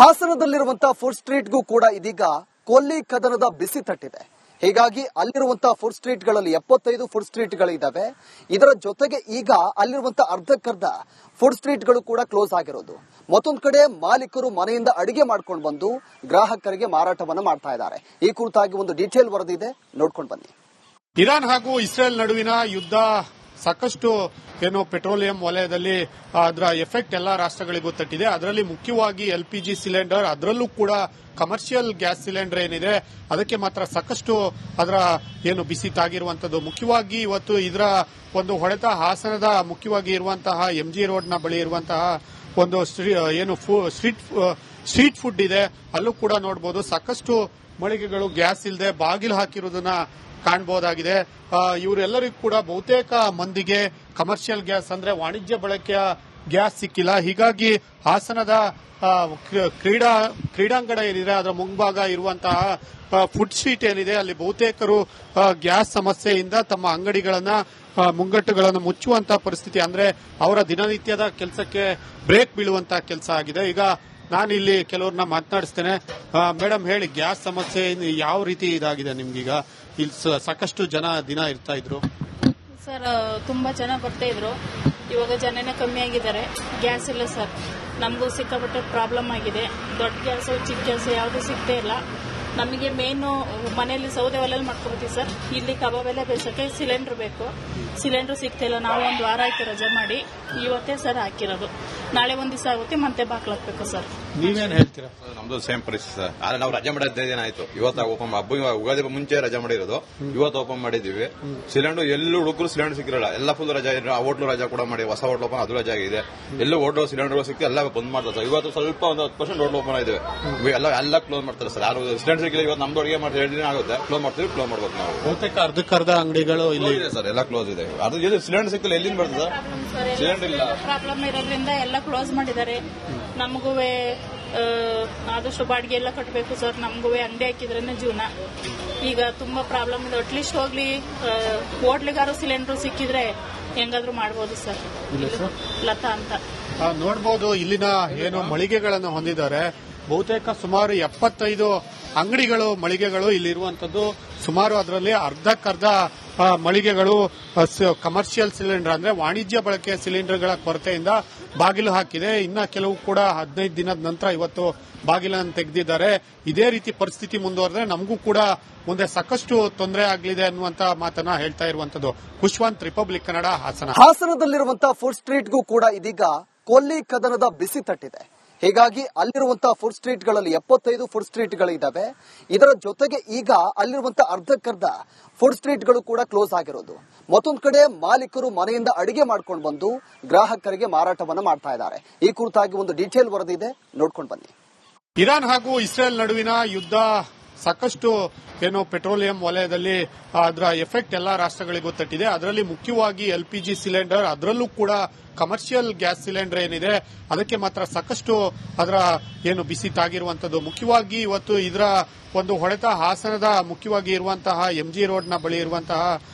ಹಾಸನದಲ್ಲಿರುವಂತಹ food ಸ್ಟ್ರೀಟ್ಗೂ ಕೂಡ ಇದೀಗ ಕೊಲ್ಲಿ ಕದನದ ಬಿಸಿ ತಟ್ಟಿದೆ. ಹೀಗಾಗಿ ಅಲ್ಲಿರುವಂತಹ ಫುಡ್ ಸ್ಟ್ರೀಟ್ಗಳಲ್ಲಿ 75 ಫುಡ್ ಸ್ಟ್ರೀಟ್ಗಳಿದ್ದಾವೆ. ಇದರ ಜೊತೆಗೆ ಈಗ ಅಲ್ಲಿರುವಂತಹ ಅರ್ಧಕ್ಕರ್ಧ ಫುಡ್ ಸ್ಟ್ರೀಟ್ಗಳು ಕೂಡ ಕ್ಲೋಸ್ ಆಗಿರೋದು. ಮತ್ತೊಂದು ಕಡೆ ಮಾಲೀಕರು ಮನೆಯಿಂದ ಅಡಿಗೆ ಮಾಡ್ಕೊಂಡು ಬಂದು ಗ್ರಾಹಕರಿಗೆ ಮಾರಾಟವನ್ನ ಮಾಡ್ತಾ ಇದ್ದಾರೆ. ಈ ಕುರಿತಾಗಿ ಒಂದು ಡೀಟೇಲ್ ವರದಿ ಇದೆ, ನೋಡ್ಕೊಂಡು ಬನ್ನಿ. ಇರಾನ್ ಹಾಗೂ ಇಸ್ರೇಲ್ ನಡುವಿನ ಯುದ್ಧ ಸಾಕಷ್ಟು ಪೆಟ್ರೋಲಿಯಂ ವಲಯದಲ್ಲಿ ಅದರ ಎಫೆಕ್ಟ್ ಎಲ್ಲಾ ರಾಷ್ಟ್ರಗಳಿಗೂ ತಟ್ಟಿದೆ. ಅದರಲ್ಲಿ ಮುಖ್ಯವಾಗಿ LPG ಸಿಲಿಂಡರ್, ಅದರಲ್ಲೂ ಕೂಡ ಕಮರ್ಷಿಯಲ್ ಗ್ಯಾಸ್ ಸಿಲಿಂಡರ್ ಏನಿದೆ ಅದಕ್ಕೆ ಮಾತ್ರ ಸಾಕಷ್ಟು ಅದರ ಬಿಸಿ ತಾಗಿರುವಂತದ್ದು. ಮುಖ್ಯವಾಗಿ ಇವತ್ತು ಇದರ ಒಂದು ಹೊಡೆತ ಹಾಸನದ ಮುಖ್ಯವಾಗಿ ಇರುವಂತಹ MG ರೋಡ್ನ ಬಳಿ ಇರುವಂತಹ ಒಂದು ಸ್ಟ್ರೀಟ್ ಫುಡ್ ಇದೆ. ಅಲ್ಲೂ ಕೂಡ ನೋಡಬಹುದು ಸಾಕಷ್ಟು ಮಳಿಗೆಗಳು ಗ್ಯಾಸ್ ಇಲ್ಲದೆ ಬಾಗಿಲು ಹಾಕಿರುವುದನ್ನ ಕಾಣಬಹುದಾಗಿದೆ. ಇವರೆಲ್ಲರಿಗೂ ಕೂಡ ಬಹುತೇಕ ಮಂದಿಗೆ ಕಮರ್ಷಿಯಲ್ ಗ್ಯಾಸ್ ಅಂದ್ರೆ ವಾಣಿಜ್ಯ ಬಳಕೆಯ ಗ್ಯಾಸ್ ಸಿಕ್ಕಿಲ್ಲ. ಹೀಗಾಗಿ ಹಾಸನದ ಕ್ರೀಡಾಂಗಣ ಏನಿದೆ ಅದರ ಮುಂಭಾಗ ಇರುವಂತಹ ಫುಡ್ ಸ್ಟ್ರೀಟ್ ಏನಿದೆ ಅಲ್ಲಿ ಬಹುತೇಕರು ಗ್ಯಾಸ್ ಸಮಸ್ಯೆಯಿಂದ ತಮ್ಮ ಅಂಗಡಿಗಳನ್ನ ಮುಂಗಟ್ಟುಗಳನ್ನು ಮುಚ್ಚುವಂತಹ ಪರಿಸ್ಥಿತಿ, ಅಂದ್ರೆ ಅವರ ದಿನನಿತ್ಯದ ಕೆಲಸಕ್ಕೆ ಬ್ರೇಕ್ ಬೀಳುವಂತಹ ಕೆಲಸ ಆಗಿದೆ. ಈಗ ನಾನಿಲ್ಲಿ ಕೆಲವ್ರನ್ನ ಮಾತನಾಡಿಸ್ತೇನೆ. ಮೇಡಮ್ ಹೇಳಿ, ಗ್ಯಾಸ್ ಸಮಸ್ಯೆ ಯಾವ ರೀತಿ ಇದಾಗಿದೆ ನಿಮ್ಗೀಗ? ಇಲ್ಲಿ ಸಾಕಷ್ಟು ಜನ ದಿನ ಇರ್ತಾ ಇದ್ರು ಸರ್, ತುಂಬಾ ಜನ ಬರ್ತಾ ಇದ್ರು. ಇವಾಗ ಜನನೇ ಕಮ್ಮಿ ಆಗಿದ್ದಾರೆ. ಗ್ಯಾಸ್ ಇಲ್ಲ ಸರ್, ನಮಗೂ ಸಿಕ್ಕಾಪಟ್ಟೆ ಪ್ರಾಬ್ಲಮ್ ಆಗಿದೆ. ದೊಡ್ಡ ಗ್ಯಾಸು ಚಿಕ್ಕ ಗ್ಯಾಸು ಯಾವುದು ಸಿಗ್ತಾ ಇಲ್ಲ. ನಮಗೆ ಮೇನು ಮನೆಯಲ್ಲಿ ಸೌದೆ ಒಲೆಯಲ್ಲಿ ಮಾಡ್ಕೊಡ್ತೀವಿ ಸರ್. ಇಲ್ಲಿ ಕಬಾಬ್ ಎಲ್ಲ ಬೇಯಿಸೋಕೆ ಸಿಲಿಂಡರ್ ಬೇಕು. ಸಿಲಿಂಡರ್ ಸಿಗ್ತಾ ಇಲ್ಲ. ನಾವು ಒಂದು ವಾರ ಆಯ್ತು ರಜೆ ಮಾಡಿ, ಇವತ್ತೇ ಸರ್ ಹಾಕಿರೋದು. ನಾಳೆ ಒಂದ್ ದಿವಸ ಆಗುತ್ತೆ, ಮತ್ತೆ ಬಾಕ್ಲಾಕ್ಬೇಕು ಸರ್. ನೀವೇನ್ ಹೇಳ್ತೀರಾ? ನಮ್ದು ಸೇಮ್ ಪರಿಸ್ಥಿತಿ ಸರ್. ಆದ್ರೆ ನಾವು ರಜೆ ಮಾಡಿದ್ದೇ ಏನಾಯ್ತು, ಇವತ್ತು ಓಪನ್ ಉಗಾದಿ ಮುಂಚೆ ರಜೆ ಮಾಡಿರೋದು, ಇವತ್ತು ಓಪನ್ ಮಾಡಿದೀವಿ. ಸಿಲಿಂಡರ್ ಎಲ್ಲೂ ಹುಡುಗರು ಸಿಲಿಂಡರ್ ಸಿಕ್ಕಿರಲ್ಲ, ಎಲ್ಲ ಫುಲ್ ರಜಾ ಇದ್ರೆ. ಆ ಹೋಟ್ಲು ರಜಾ ಕೂಡ ಮಾಡಿ, ಹೊಸ ಹೋಟ್ಲು ಓಪನ್ ಅದು ರಜಾ ಆಗಿದೆ. ಎಲ್ಲೂ ಹೋಟ್ಲು ಸಿಲಿಂಡರ್ ಸಿಕ್ಕಿ ಎಲ್ಲ ಬಂದ್ ಮಾಡ್ತಾರೆ ಸರ್. ಇವತ್ತು ಸ್ವಲ್ಪ ಒಂದು 10% ಹೋಟ್ಲು ಓಪನ್ ಆಗಿದೆ. ಎಲ್ಲ ಕ್ಲೋಸ್ ಮಾಡ್ತಾರೆ ಸರ್. ಯಾರು ಸಿಲಿಂಡರ್ ಸಿಕ್ಕಿಲ್ಲ. ಇವತ್ತು ನಮ್ದು ಅಡುಗೆ ಮಾಡಿ 2 ದಿನ ಆಗುತ್ತೆ, ಕ್ಲೋಸ್ ಮಾಡ್ತೀವಿ. ಕ್ಲೋಸ್ ಮಾಡ್ಬೇಕು ನಾವು. ಬಹುತೇಕ ಅರ್ಧಕ್ಕರ್ಧ ಅಂಗಡಿಗಳು ಇಲ್ಲಿ ಇದೆ ಸರ್, ಎಲ್ಲ ಕ್ಲೋಸ್ ಇದೆ. ಅದು ಸಿಲಿಂಡರ್ ಸಿಕ್ಕಿಲ್ಲ, ಎಲ್ಲಿಂದ ಬರ್ತದೆ ಸಿಲಿಂಡರ್ ಇಲ್ಲ. ಪ್ರಾಬ್ಲಮ್ ಇರೋದ್ರಿಂದ ಎಲ್ಲ ಕ್ಲೋಸ್ ಮಾಡಿದ್ದಾರೆ. ನಮಗೂ ಆದಷ್ಟು ಬಾಡಿಗೆ ಎಲ್ಲ ಕಟ್ಟಬೇಕು ಸರ್. ನಮಗೂ ಅಂಗಡಿ ಹಾಕಿದ್ರೇನೆ ಜೀವನ. ಈಗ ತುಂಬಾ ಪ್ರಾಬ್ಲಮ್ ಇದೆ. ಅಟ್ಲೀಸ್ಟ್ ಹೋಗ್ಲಿ ಹೋಟ್ಲಿಗಾರು ಸಿಲಿಂಡರ್ ಸಿಕ್ಕಿದ್ರೆ ಹೆಂಗಾದ್ರೂ ಮಾಡಬಹುದು ಸರ್. ಲತಾ ಅಂತ ನೋಡಬಹುದು. ಇಲ್ಲಿನ ಮಳಿಗೆಗಳನ್ನು ಹೊಂದಿದ್ದಾರೆ. ಬಹುತೇಕ ಸುಮಾರು 75 ಅಂಗಡಿಗಳು, ಮಳಿಗೆಗಳು ಇಲ್ಲಿರುವಂತದ್ದು. ಸುಮಾರು ಅದರಲ್ಲಿ ಅರ್ಧಕ್ಕರ್ಧ ಮಳಿಗೆಗಳು ಕಮರ್ಷಿಯಲ್ ಸಿಲಿಂಡರ್ ಅಂದ್ರೆ ವಾಣಿಜ್ಯ ಬಳಕೆಯ ಸಿಲಿಂಡರ್ಗಳ ಕೊರತೆಯಿಂದ ಬಾಗಿಲು ಹಾಕಿದೆ. ಇನ್ನ ಕೆಲವು ಕೂಡ 15 ದಿನದ ನಂತರ ಇವತ್ತು ಬಾಗಿಲನ್ನು ತೆಗೆದಿದ್ದಾರೆ. ಇದೇ ರೀತಿ ಪರಿಸ್ಥಿತಿ ಮುಂದುವರೆದ್ರೆ ನಮಗೂ ಕೂಡ ಮುಂದೆ ಸಾಕಷ್ಟು ತೊಂದರೆ ಆಗಲಿದೆ ಅನ್ನುವಂತ ಮಾತನ್ನ ಹೇಳ್ತಾ ಇರುವಂತದ್ದು. ಖುಷ್ವಂತ್, ರಿಪಬ್ಲಿಕ್ ಕನ್ನಡ, ಹಾಸನ. ಹಾಸನದಲ್ಲಿರುವಂತಹ ಫುಡ್ ಸ್ಟ್ರೀಟ್ಗೂ ಕೂಡ ಇದೀಗ ಕೊಲ್ಲಿ ಕದನದ ಬಿಸಿ ತಟ್ಟಿದೆ. ಹೀಗಾಗಿ ಅಲ್ಲಿರುವಂತಹ ಫುಡ್ ಸ್ಟ್ರೀಟ್ಗಳಲ್ಲಿ 75 ಫುಡ್ ಸ್ಟ್ರೀಟ್ಗಳಿದ್ದಾವೆ. ಇದರ ಜೊತೆಗೆ ಈಗ ಅಲ್ಲಿರುವಂತಹ ಅರ್ಧಕ್ಕರ್ಧ ಫುಡ್ ಸ್ಟ್ರೀಟ್ಗಳು ಕೂಡ ಕ್ಲೋಸ್ ಆಗಿರೋದು. ಮತ್ತೊಂದು ಕಡೆ ಮಾಲೀಕರು ಮನೆಯಿಂದ ಅಡಿಗೆ ಮಾಡ್ಕೊಂಡು ಬಂದು ಗ್ರಾಹಕರಿಗೆ ಮಾರಾಟವನ್ನ ಮಾಡ್ತಾ ಇದ್ದಾರೆ. ಈ ಕುರಿತಾಗಿ ಒಂದು ಡೀಟೇಲ್ ವರದಿ ಇದೆ, ನೋಡ್ಕೊಂಡು ಬನ್ನಿ. ಇರಾನ್ ಹಾಗೂ ಇಸ್ರೇಲ್ ನಡುವಿನ ಯುದ್ಧ ಸಾಕಷ್ಟು ಪೆಟ್ರೋಲಿಯಂ ವಲಯದಲ್ಲಿ ಅದರ ಎಫೆಕ್ಟ್ ಎಲ್ಲಾ ರಾಷ್ಟ್ರಗಳಿಗೂ ತಟ್ಟಿದೆ. ಅದರಲ್ಲಿ ಮುಖ್ಯವಾಗಿ LPG ಸಿಲಿಂಡರ್, ಅದರಲ್ಲೂ ಕೂಡ ಕಮರ್ಷಿಯಲ್ ಗ್ಯಾಸ್ ಸಿಲಿಂಡರ್ ಏನಿದೆ ಅದಕ್ಕೆ ಮಾತ್ರ ಸಾಕಷ್ಟು ಅದರ ಬಿಸಿ ತಾಗಿರುವಂತದ್ದು. ಮುಖ್ಯವಾಗಿ ಇವತ್ತು ಇದರ ಒಂದು ಹೊಡೆತ ಹಾಸನದ ಮುಖ್ಯವಾಗಿ ಇರುವಂತಹ MG ರೋಡ್ನ ಬಳಿ ಇರುವಂತಹ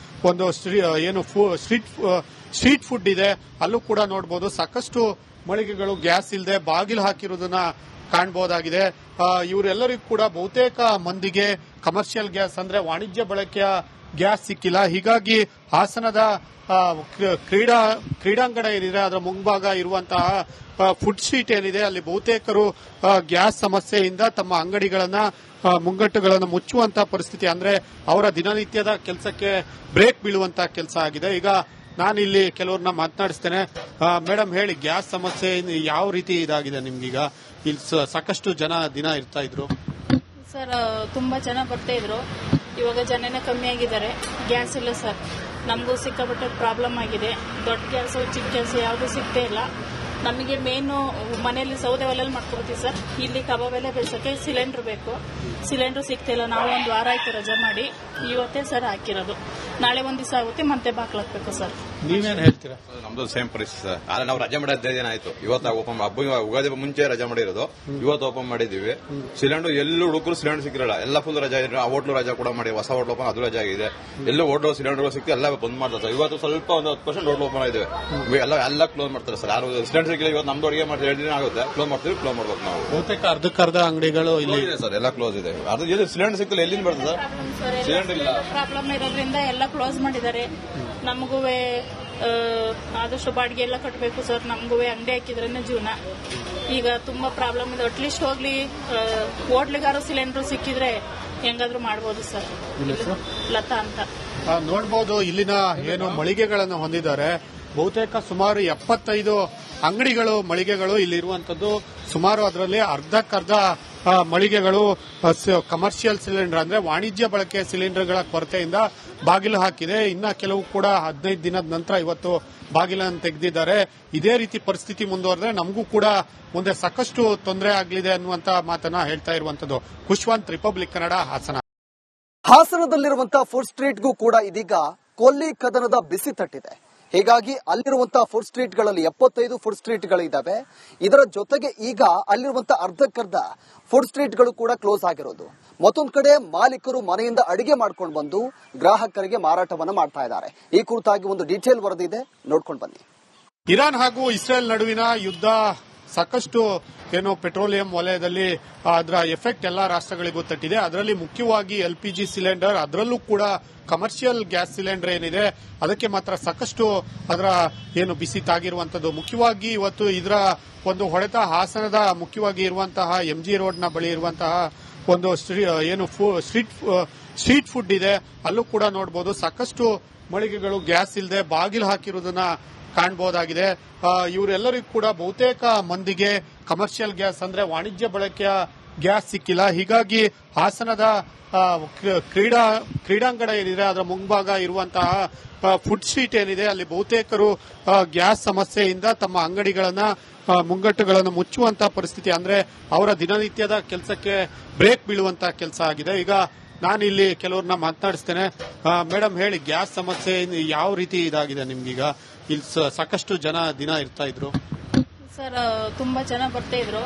ಒಂದು ಸ್ಟ್ರೀಟ್ ಫುಡ್ ಇದೆ. ಅಲ್ಲೂ ಕೂಡ ನೋಡಬಹುದು ಸಾಕಷ್ಟು ಮಳಿಗೆಗಳು ಗ್ಯಾಸ್ ಇಲ್ಲದೆ ಬಾಗಿಲು ಹಾಕಿರುವುದನ್ನ ಕಾಣಬಹುದಾಗಿದೆ. ಇವರೆಲ್ಲರಿಗೂ ಕೂಡ ಬಹುತೇಕ ಮಂದಿಗೆ ಕಮರ್ಷಿಯಲ್ ಗ್ಯಾಸ್ ಅಂದ್ರೆ ವಾಣಿಜ್ಯ ಬಳಕೆಯ ಗ್ಯಾಸ್ ಸಿಕ್ಕಿಲ್ಲ. ಹೀಗಾಗಿ ಹಾಸನದ ಕ್ರೀಡಾಂಗಣ ಏನಿದೆ ಅದರ ಮುಂಭಾಗ ಇರುವಂತಹ ಫುಡ್ ಸ್ಟ್ರೀಟ್ ಏನಿದೆ ಅಲ್ಲಿ ಬಹುತೇಕರು ಗ್ಯಾಸ್ ಸಮಸ್ಯೆಯಿಂದ ತಮ್ಮ ಅಂಗಡಿಗಳನ್ನ ಮುಂಗಟ್ಟುಗಳನ್ನು ಮುಚ್ಚುವಂತಹ ಪರಿಸ್ಥಿತಿ, ಅಂದ್ರೆ ಅವರ ದಿನನಿತ್ಯದ ಕೆಲಸಕ್ಕೆ ಬ್ರೇಕ್ ಬೀಳುವಂತಹ ಕೆಲಸ ಆಗಿದೆ. ಈಗ ನಾನಿಲ್ಲಿ ಕೆಲವ್ರನ್ನ ಮಾತನಾಡಿಸ್ತೇನೆ. ಮೇಡಮ್ ಹೇಳಿ, ಗ್ಯಾಸ್ ಸಮಸ್ಯೆ ಯಾವ ರೀತಿ ಇದಾಗಿದೆ ನಿಮ್ಗೀಗ? ಇಲ್ಲಿ ಸಾಕಷ್ಟು ಜನ ದಿನ ಇರ್ತಾ ಇದ್ರು ಸರ್, ತುಂಬಾ ಜನ ಬರ್ತಾ ಇದ್ರು. ಇವಾಗ ಜನನೇ ಕಮ್ಮಿ ಆಗಿದ್ದಾರೆ. ಗ್ಯಾಸ್ ಇಲ್ಲ ಸರ್, ನಮಗೂ ಸಿಕ್ಕಾಪಟ್ಟೆ ಪ್ರಾಬ್ಲಮ್ ಆಗಿದೆ. ದೊಡ್ಡ ಗ್ಯಾಸು ಚಿಕ್ಕ ಗ್ಯಾಸು ಯಾವುದು ಸಿಗ್ತಾ ಇಲ್ಲ. ನಮಗೆ ಮೇನು ಮನೆಯಲ್ಲಿ ಸೌದೆ ಒಲೆಯಲ್ಲಿ ಮಾಡ್ಕೊಡ್ತೀವಿ ಸರ್. ಇಲ್ಲಿ ಕಬಾಬ್ ಎಲ್ಲ ಬೇಯಿಸೋಕೆ ಸಿಲಿಂಡರ್ ಬೇಕು. ಸಿಲಿಂಡರ್ ಸಿಗ್ತಾ ಇಲ್ಲ. ನಾವು ಒಂದು ವಾರ ಆಯ್ತು ರಜೆ ಮಾಡಿ, ಇವತ್ತೇ ಸರ್ ಹಾಕಿರೋದು. ನಾಳೆ ಒಂದ್ ದಿವಸ ಆಗುತ್ತೆ, ಮತ್ತೆ ಬಾಕ್ಲಾಕ್ಬೇಕು ಸರ್. ನೀವೇನ್ ಹೇಳ್ತೀರಾ? ನಮ್ದು ಸೇಮ್ ಪರಿಸ್ಥಿತಿ ಸರ್. ಆದ್ರೆ ನಾವು ರಜೆ ಮಾಡಿದ್ದೇ ಏನಾಯ್ತು, ಇವತ್ತು ಓಪನ್ ಉಗಾದಿ ಮುಂಚೆ ರಜೆ ಮಾಡಿರೋದು, ಇವತ್ತು ಓಪನ್ ಮಾಡಿದೀವಿ. ಸಿಲಿಂಡರ್ ಎಲ್ಲೂ ಹುಡುಗರು ಸಿಲಿಂಡರ್ ಸಿಕ್ಕಿರಲ್ಲ, ಎಲ್ಲ ಫುಲ್ ರಜಾ ಇದ್ರೆ. ಆ ಹೋಟ್ಲು ರಜಾ ಕೂಡ ಮಾಡಿ, ಹೊಸ ಹೋಟ್ಲು ಓಪನ್ ಅದು ರಜಾ ಆಗಿದೆ. ಎಲ್ಲೂ ಹೋಟ್ಲು ಸಿಲಿಂಡರ್ ಸಿಕ್ಕಿ ಎಲ್ಲ ಬಂದ್ ಮಾಡ್ತಾರೆ ಸರ್. ಇವತ್ತು ಸ್ವಲ್ಪ ಒಂದು 10% ಹೋಟ್ಲು ಓಪನ್ ಆಗಿದೆ. ಎಲ್ಲ ಕ್ಲೋಸ್ ಮಾಡ್ತಾರೆ ಸರ್. ಯಾರು ಸಿಲಿಂಡರ್ ಸಿಕ್ಕಿಲ್ಲ. ಇವತ್ತು ನಮ್ದು ಅಡಿಗೆ ಮಾಡಿ 2 ದಿನ ಆಗುತ್ತೆ, ಕ್ಲೋಸ್ ಮಾಡ್ತೀವಿ, ಕ್ಲೋಸ್ ಮಾಡ್ಬೇಕು ನಾವು. ಬಹುತೇಕ ಅರ್ಧಕ್ಕರ್ಧ ಅಂಗಡಿಗಳು ಇಲ್ಲಿ ಇದೆ ಸರ್, ಎಲ್ಲ ಕ್ಲೋಸ್ ಇದೆ. ಅದು ಎಲ್ಲಿ ಸಿಲಿಂಡರ್ ಸಿಕ್ಕಿಲ್ಲ, ಎಲ್ಲಿಂದ ಬರ್ತದೆ ಸರ್? ಸಿಲಿಂಡರ್ ಇಲ್ಲ, ಪ್ರಾಬ್ಲಮ್ ಇರೋದ್ರಿಂದ ಎಲ್ಲ ಕ್ಲೋಸ್ ಮಾಡಿದ್ದಾರೆ. ನಮಗೂ ಆದಷ್ಟು ಬಾಡಿಗೆ ಎಲ್ಲ ಕಟ್ಟಬೇಕು ಸರ್. ನಮಗೂ ಅಂಗಡಿ ಹಾಕಿದ್ರೇನೆ ಜೀವನ. ಈಗ ತುಂಬಾ ಪ್ರಾಬ್ಲಮ್ ಇದೆ. ಅಟ್ಲೀಸ್ಟ್ ಹೋಗ್ಲಿ ಹೋಟ್ಲಿಗಾರು ಸಿಲಿಂಡರ್ ಸಿಕ್ಕಿದ್ರೆ ಹೆಂಗಾದ್ರೂ ಮಾಡ್ಬೋದು ಸರ್. ಲತಾ ಅಂತ ನೋಡಬಹುದು. ಇಲ್ಲಿನ ಏನು ಮಳಿಗೆಗಳನ್ನು ಹೊಂದಿದ್ದಾರೆ, ಬಹುತೇಕ ಸುಮಾರು 75 ಅಂಗಡಿಗಳು ಮಳಿಗೆಗಳು ಇಲ್ಲಿರುವಂತದ್ದು. ಸುಮಾರು ಅದರಲ್ಲಿ ಅರ್ಧಕ್ಕರ್ಧ ಮಳಿಗೆಗಳು ಕಮರ್ಷಿಯಲ್ ಸಿಲಿಂಡರ್ ಅಂದ್ರೆ ವಾಣಿಜ್ಯ ಬಳಕೆ ಸಿಲಿಂಡರ್ಗಳ ಕೊರತೆಯಿಂದ ಬಾಗಿಲು ಹಾಕಿದೆ. ಇನ್ನ ಕೆಲವು ಕೂಡ 15 ದಿನದ ನಂತರ ಇವತ್ತು ಬಾಗಿಲನ್ನು ತೆಗೆದಿದ್ದಾರೆ. ಇದೇ ರೀತಿ ಪರಿಸ್ಥಿತಿ ಮುಂದುವರೆದ್ರೆ ನಮಗೂ ಕೂಡ ಮುಂದೆ ಸಾಕಷ್ಟು ತೊಂದರೆ ಆಗಲಿದೆ ಅನ್ನುವಂತ ಮಾತನ್ನ ಹೇಳ್ತಾ ಇರುವಂತದ್ದು. ಖುಷ್ವಂತ್, ರಿಪಬ್ಲಿಕ್ ಕನ್ನಡ, ಹಾಸನ. ಹಾಸನದಲ್ಲಿರುವಂತಹ ಫುಡ್ ಸ್ಟ್ರೀಟ್ಗೂ ಕೂಡ ಇದೀಗ ಕೊಲ್ಲಿ ಕದನದ ಬಿಸಿ ತಟ್ಟಿದೆ. ಹೀಗಾಗಿ ಅಲ್ಲಿರುವಂತಹ ಫುಡ್ ಸ್ಟ್ರೀಟ್ಗಳಲ್ಲಿ 75 ಫುಡ್ ಸ್ಟ್ರೀಟ್ಗಳಿದ್ದಾವೆ. ಇದರ ಜೊತೆಗೆ ಈಗ ಅಲ್ಲಿರುವಂತಹ ಅರ್ಧಕ್ಕರ್ಧ ಫುಡ್ ಸ್ಟ್ರೀಟ್ಗಳು ಕೂಡ ಕ್ಲೋಸ್ ಆಗಿರೋದು. ಮತ್ತೊಂದು ಕಡೆ ಮಾಲೀಕರು ಮನೆಯಿಂದ ಅಡಿಗೆ ಮಾಡ್ಕೊಂಡು ಬಂದು ಗ್ರಾಹಕರಿಗೆ ಮಾರಾಟವನ್ನ ಮಾಡ್ತಾ ಇದ್ದಾರೆ. ಈ ಕುರಿತಾಗಿ ಒಂದು ಡೀಟೇಲ್ ವರದಿ ಇದೆ, ನೋಡ್ಕೊಂಡು ಬನ್ನಿ. ಇರಾನ್ ಹಾಗೂ ಇಸ್ರೇಲ್ ನಡುವಿನ ಯುದ್ಧ ಸಾಕಷ್ಟು ಪೆಟ್ರೋಲಿಯಂ ವಲಯದಲ್ಲಿ ಅದರ ಎಫೆಕ್ಟ್ ಎಲ್ಲಾ ರಾಷ್ಟ್ರಗಳಿಗೂ ತಟ್ಟಿದೆ. ಅದರಲ್ಲಿ ಮುಖ್ಯವಾಗಿ LPG ಸಿಲಿಂಡರ್, ಅದರಲ್ಲೂ ಕೂಡ ಕಮರ್ಷಿಯಲ್ ಗ್ಯಾಸ್ ಸಿಲಿಂಡರ್ ಏನಿದೆ ಅದಕ್ಕೆ ಮಾತ್ರ ಸಾಕಷ್ಟು ಅದರ ಬಿಸಿ ತಾಗಿರುವಂತದ್ದು. ಮುಖ್ಯವಾಗಿ ಇವತ್ತು ಇದರ ಒಂದು ಹೊಡೆತ ಹಾಸನದ ಮುಖ್ಯವಾಗಿ ಇರುವಂತಹ MG ರೋಡ್ನ ಬಳಿ ಇರುವಂತಹ ಒಂದು ಸ್ಟ್ರೀಟ್ ಫುಡ್ ಇದೆ. ಅಲ್ಲೂ ಕೂಡ ನೋಡಬಹುದು ಸಾಕಷ್ಟು ಮಳಿಗೆಗಳು ಗ್ಯಾಸ್ ಇಲ್ಲದೆ ಬಾಗಿಲು ಹಾಕಿರುವುದನ್ನ ಕಾಣಬಹುದಾಗಿದೆ. ಇವರೆಲ್ಲರಿಗೂ ಕೂಡ ಬಹುತೇಕ ಮಂದಿಗೆ ಕಮರ್ಷಿಯಲ್ ಗ್ಯಾಸ್ ಅಂದ್ರೆ ವಾಣಿಜ್ಯ ಬಳಕೆಯ ಗ್ಯಾಸ್ ಸಿಕ್ಕಿಲ್ಲ. ಹೀಗಾಗಿ ಹಾಸನದ ಕ್ರೀಡಾಂಗಣ ಏನಿದೆ ಅದರ ಮುಂಭಾಗ ಇರುವಂತಹ ಫುಡ್ ಸ್ಟ್ರೀಟ್ ಏನಿದೆ ಅಲ್ಲಿ ಬಹುತೇಕರು ಗ್ಯಾಸ್ ಸಮಸ್ಯೆಯಿಂದ ತಮ್ಮ ಅಂಗಡಿಗಳನ್ನ ಮುಂಗಟ್ಟುಗಳನ್ನು ಮುಚ್ಚುವಂತಹ ಪರಿಸ್ಥಿತಿ, ಅಂದ್ರೆ ಅವರ ದಿನನಿತ್ಯದ ಕೆಲಸಕ್ಕೆ ಬ್ರೇಕ್ ಬೀಳುವಂತಹ ಕೆಲಸ ಆಗಿದೆ. ಈಗ ನಾನು ಇಲ್ಲಿ ಕೆಲವ್ರನ್ನ ಮಾತನಾಡಿಸ್ತೇನೆ. ಮೇಡಮ್ ಹೇಳಿ, ಗ್ಯಾಸ್ ಸಮಸ್ಯೆ ಯಾವ ರೀತಿ ಇದಾಗಿದೆ ನಿಮ್ಗೀಗ? ಇಲ್ಲಿ ಸಾಕಷ್ಟು ಜನ ದಿನ ಇರ್ತಾ ಇದ್ರು ಸರ್, ತುಂಬಾ ಜನ ಬರ್ತಾ ಇದ್ರು.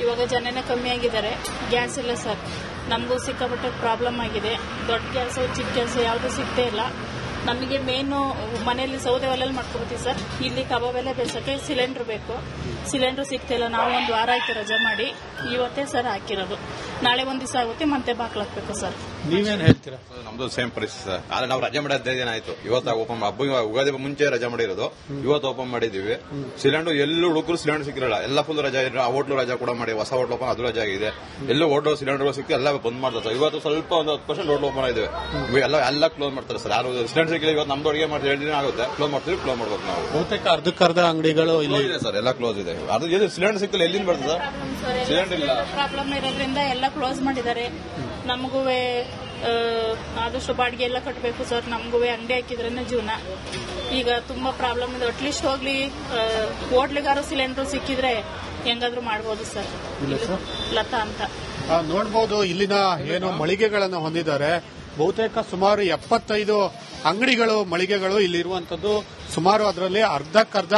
ಇವಾಗ ಜನನೇ ಕಮ್ಮಿ ಆಗಿದ್ದಾರೆ. ಗ್ಯಾಸ್ ಇಲ್ಲ ಸರ್. ನಮಗೂ ಸಿಕ್ಕಾಪಟ್ಟೆ ಪ್ರಾಬ್ಲಮ್ ಆಗಿದೆ. ದೊಡ್ಡ ಗ್ಯಾಸು ಚಿಕ್ಕ ಗ್ಯಾಸು ಯಾವುದು ಸಿಗ್ತಾ ಇಲ್ಲ. ನಮಗೆ ಮೇನು ಮನೆಯಲ್ಲಿ ಸೌದೆ ಒಲೆಯಲ್ಲಿ ಮಾಡ್ಕೊಡ್ತೀವಿ ಸರ್. ಇಲ್ಲಿ ಕಬಾಬ್ ಎಲ್ಲ ಬೇಸಕ್ಕೆ ಸಿಲಿಂಡರ್ ಬೇಕು. ಸಿಲಿಂಡರ್ ಸಿಗ್ತಾ ಇಲ್ಲ. ನಾವು 1 ವಾರ ಆಯ್ತು ರಜೆ ಮಾಡಿ, ಇವತ್ತೇ ಸರ್ ಹಾಕಿರೋದು. ನಾಳೆ 1 ದಿವಸ ಆಗುತ್ತೆ, ಮತ್ತೆ ಬಾಕ್ಲಾಕ್ಬೇಕು ಸರ್. ನೀವೇನ್ ಹೇಳ್ತೀರಾ? ನಮ್ದು ಸೇಮ್ ಪರಿಸ್ಥಿತಿ ಸರ್. ಆದ್ರೆ ನಾವು ರಜೆ ಮಾಡಿ 15 ದಿನ ಆಯ್ತು. ಇವತ್ತು ಓಪನ್ ಉಗಾದಿ ಮುಂಚೆ ರಜೆ ಮಾಡಿರೋದು, ಇವತ್ತು ಓಪನ್ ಮಾಡಿದೀವಿ. ಸಿಲಿಂಡರ್ ಎಲ್ಲೂ ಹುಡುಗರು ಸಿಲಿಂಡರ್ ಸಿಕ್ಕಿರಲ್ಲ, ಎಲ್ಲ ಫುಲ್ ರಜಾ ಇರೋ. ಆ ಹೋಟ್ಲು ರಜಾ ಕೂಡ ಮಾಡಿ, ಹೊಸ ಹೋಟ್ಲು ಓಪನ್ ಅದು ರಜಾ ಆಗಿದೆ. ಎಲ್ಲೂ ಹೋಟ್ಲು ಸಿಲಿಂಡರ್ ಸಿಕ್ಕಿ ಎಲ್ಲ ಬಂದ್ ಮಾಡ್ತಾರೆ ಸರ್. ಇವತ್ತು ಸ್ವಲ್ಪ ಒಂದು 10% ಹೋಟ್ಲು ಓಪನ್ ಆಗಿದೆ. ಎಲ್ಲ ಕ್ಲೋಸ್ ಮಾಡ್ತಾರೆ ಸರ್. ಯಾರು ಸಿಲಿಂಡರ್ ಸಿಕ್ಕಿಲ್ಲ. ಇವತ್ತು ನಮ್ದು ಅಡಿಗೆ ಮಾಡಿ 2 ದಿನ ಆಗುತ್ತೆ, ಕ್ಲೋಸ್ ಮಾಡ್ತೀವಿ, ಕ್ಲೋಸ್ ಮಾಡ್ಬೇಕು ನಾವು. ಬಹುತೇಕ ಅರ್ಧಕ್ಕರ್ಧ ಅಂಗಡಿಗಳು ಇಲ್ಲಿ ಇದೆ ಸರ್, ಎಲ್ಲ ಕ್ಲೋಸ್ ಇದೆ. ಅದು ಎಲ್ಲಿ ಸಿಲಿಂಡರ್ ಸಿಕ್ಕಿಲ್ಲ, ಎಲ್ಲಿಂದ ಬರ್ತದೆ ಸರ್? ಸಿಲಿಂಡರ್ ಇಲ್ಲ, ಪ್ರಾಬ್ಲಮ್ ಇರೋದ್ರಿಂದ ಎಲ್ಲ ಕ್ಲೋಸ್ ಮಾಡಿದ್ದಾರೆ. ನಮಗೂ ಆದಷ್ಟು ಬಾಡಿಗೆ ಎಲ್ಲ ಕಟ್ಟಬೇಕು ಸರ್. ನಮಗೂ ಅಂಗಡಿ ಹಾಕಿದ್ರೇನೆ ಜೀವನ. ಈಗ ತುಂಬಾ ಪ್ರಾಬ್ಲಮ್ ಇದೆ. ಅಟ್ಲೀಸ್ಟ್ ಹೋಗ್ಲಿ ಹೋಟ್ಲಿಗಾರು ಸಿಲಿಂಡರ್ ಸಿಕ್ಕಿದ್ರೆ ಹೆಂಗಾದ್ರೂ ಮಾಡ್ಬೋದು ಸರ್. ಲತಾ ಅಂತ ನೋಡಬಹುದು. ಇಲ್ಲಿನ ಏನು ಮಳಿಗೆಗಳನ್ನು ಹೊಂದಿದ್ದಾರೆ, ಬಹುತೇಕ ಸುಮಾರು 75 ಅಂಗಡಿಗಳು ಮಳಿಗೆಗಳು ಇಲ್ಲಿರುವಂತದ್ದು. ಸುಮಾರು ಅದರಲ್ಲಿ ಅರ್ಧಕ್ಕರ್ಧ